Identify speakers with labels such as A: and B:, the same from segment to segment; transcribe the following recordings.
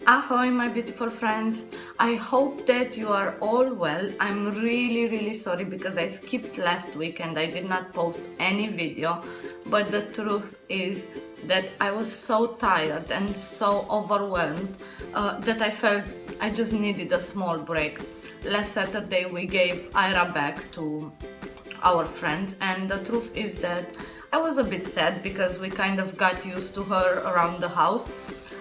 A: Ahoy, my beautiful friends. I hope that you are all well. I'm really sorry because I skipped last week and I did not post any video, but the truth is that I was so tired and so overwhelmed that I felt I just needed a small break. Last Saturday we gave Ira back to our friends, and the truth is that I was a bit sad because we kind of got used to her around the house.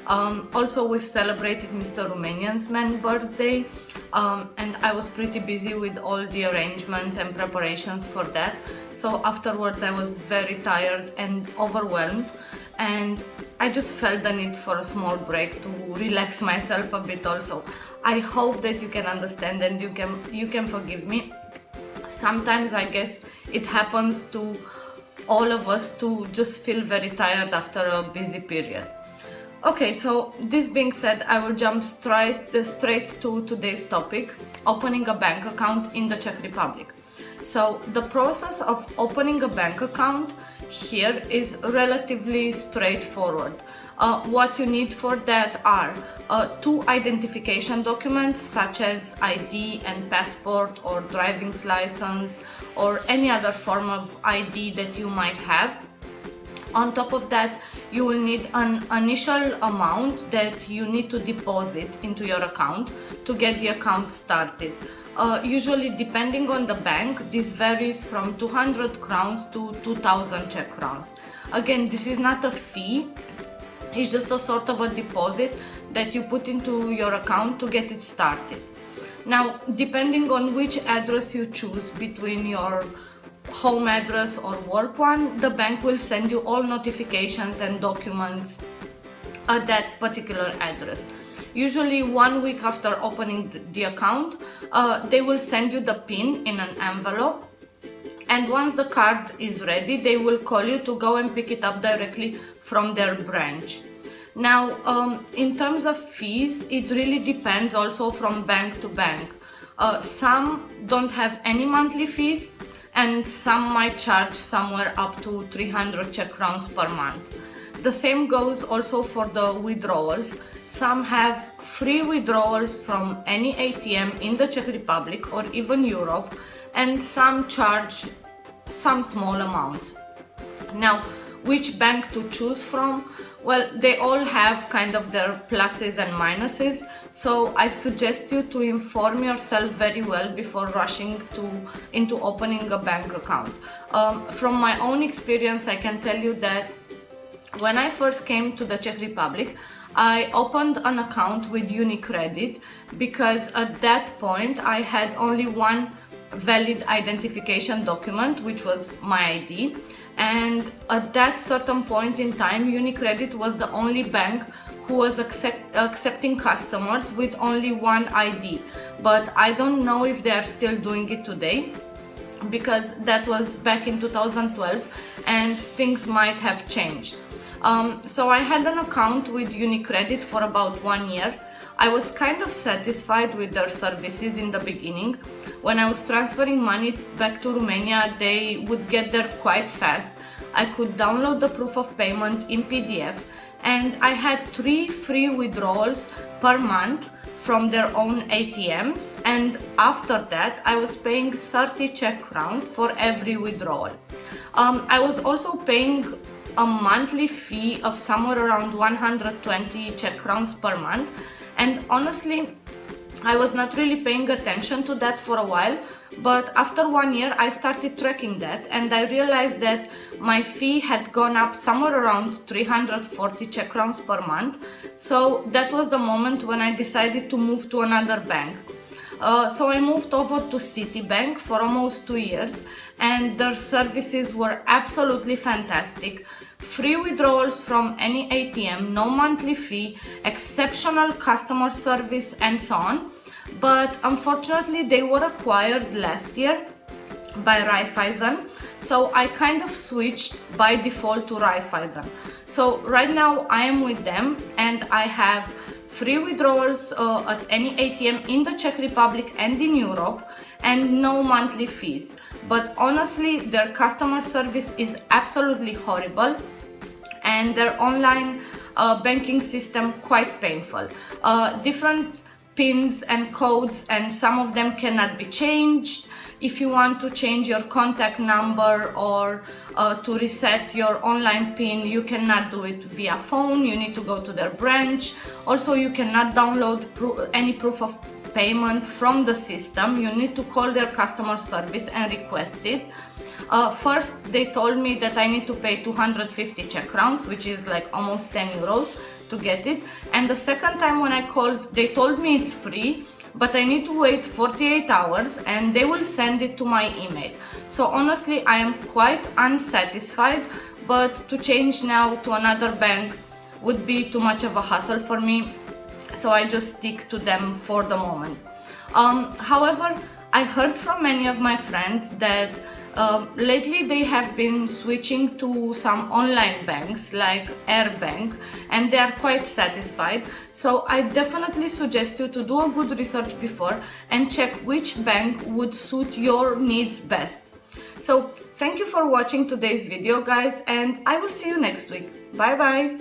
A: Also, we've celebrated Mr. Romanian's man's birthday, and I was pretty busy with all the arrangements and preparations for that. So afterwards I was very tired and overwhelmed, and I just felt the need for a small break to relax myself a bit also. I hope that you can understand and you can forgive me. Sometimes I guess it happens to all of us to just feel very tired after a busy period. Okay, so this being said, I will jump straight to today's topic, opening a bank account in the Czech Republic. So the process of opening a bank account here is relatively straightforward. What you need for that are two identification documents such as ID and passport or driving license or any other form of ID that you might have. On top of that, you will need an initial amount that you need to deposit into your account to get the account started. Usually, depending on the bank, this varies from 200 crowns to 2000 Czech crowns. Again, this is not a fee, it's just a sort of a deposit that you put into your account to get it started. Now, depending on which address you choose between your home address or work one, the bank will send you all notifications and documents at that particular address. Usually 1 week after opening the account, they will send you the PIN in an envelope, and once the card is ready, they will call you to go and pick it up directly from their branch. Now, in terms of fees, it really depends also from bank to bank. Some don't have any monthly fees, and some might charge somewhere up to 300 Czech crowns per month. The same goes also for the withdrawals. Some have free withdrawals from any ATM in the Czech Republic or even Europe, and some charge some small amounts. Now, which bank to choose from? Well, they all have kind of their pluses and minuses, so I suggest you to inform yourself very well before rushing into opening a bank account. From my own experience, I can tell you that when I first came to the Czech Republic, I opened an account with UniCredit because at that point I had only one valid identification document, which was my ID. And at that certain point in time, UniCredit was the only bank who was accepting customers with only one ID. But I don't know if they are still doing it today, because that was back in 2012 and things might have changed. So I had an account with UniCredit for about 1 year. I was kind of satisfied with their services in the beginning. When I was transferring money back to Romania, they would get there quite fast. I could download the proof of payment in PDF, and I had 3 free withdrawals per month from their own ATMs, and after that I was paying 30 Czech crowns for every withdrawal. I was also paying a monthly fee of somewhere around 120 Czech crowns per month, and honestly I was not really paying attention to that for a while, but after 1 year I started tracking that, and I realized that my fee had gone up somewhere around 340 Czech crowns per month. So that was the moment when I decided to move to another bank. So I moved over to Citibank for almost 2 years, and their services were absolutely fantastic. Free withdrawals from any ATM, no monthly fee, exceptional customer service, and so on. But unfortunately they were acquired last year by Raiffeisen, so I kind of switched by default to Raiffeisen. So right now I am with them, and I have free withdrawals at any ATM in the Czech Republic and in Europe, and no monthly fees. But honestly, their customer service is absolutely horrible, and their online banking system quite painful. Different pins and codes, and some of them cannot be changed. If you want to change your contact number or to reset your online pin, you cannot do it via phone. You need to go to their branch. Also, you cannot download any proof of payment from the system. You need to call their customer service and request it. First, they told me that I need to pay 250 Czech crowns, which is like almost 10 euros to get it. And the second time when I called, they told me it's free, but I need to wait 48 hours and they will send it to my email. So honestly, I am quite unsatisfied, but to change now to another bank would be too much of a hassle for me. So I just stick to them for the moment. However, I heard from many of my friends that lately they have been switching to some online banks like Airbank, and they are quite satisfied. So I definitely suggest you to do a good research before and check which bank would suit your needs best. So thank you for watching today's video, guys, and I will see you next week. Bye bye.